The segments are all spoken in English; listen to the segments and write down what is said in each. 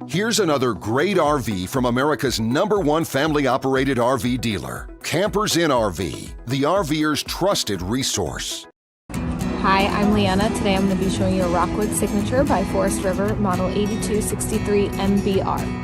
Here's another great RV from America's #1 family-operated RV dealer, Campers Inn RV, the RVer's trusted resource. Hi, I'm Leanna. Today I'm going to be showing you a Rockwood Signature by Forest River, model 8263MBR.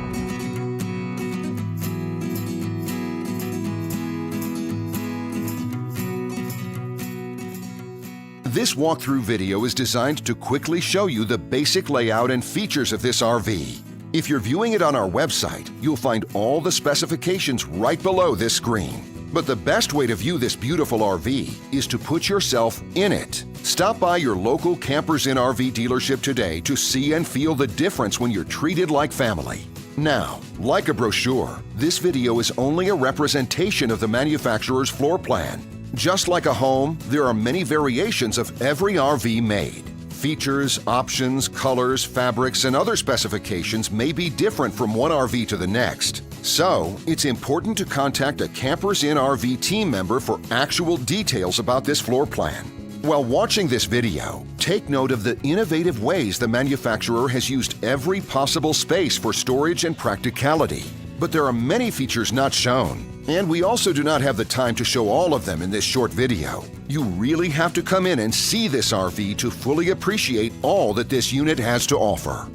This walkthrough video is designed to quickly show you the basic layout and features of this RV. If you're viewing it on our website, you'll find all the specifications right below this screen. But the best way to view this beautiful RV is to put yourself in it. Stop by your local Campers Inn RV dealership today to see and feel the difference when you're treated like family. Now, like a brochure, this video is only a representation of the manufacturer's floor plan. Just like a home, there are many variations of every RV made. Features, options, colors, fabrics, and other specifications may be different from one RV to the next. So, it's important to contact a Campers Inn RV team member for actual details about this floor plan. While watching this video, take note of the innovative ways the manufacturer has used every possible space for storage and practicality. But there are many features not shown, and we also do not have the time to show all of them in this short video. You really have to come in and see this RV to fully appreciate all that this unit has to offer.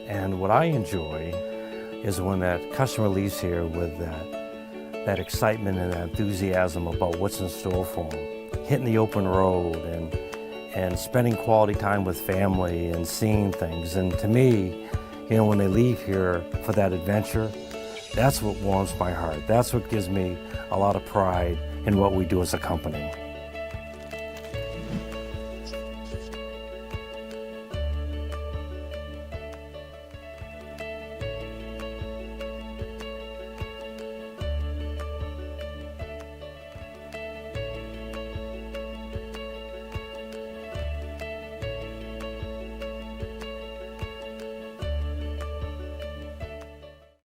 And what I enjoy is when that customer leaves here with that excitement and that enthusiasm about what's in store for them. Hitting the open road and spending quality time with family and seeing things. And to me, you know, when they leave here for that adventure, that's what warms my heart. That's what gives me a lot of pride in what we do as a company.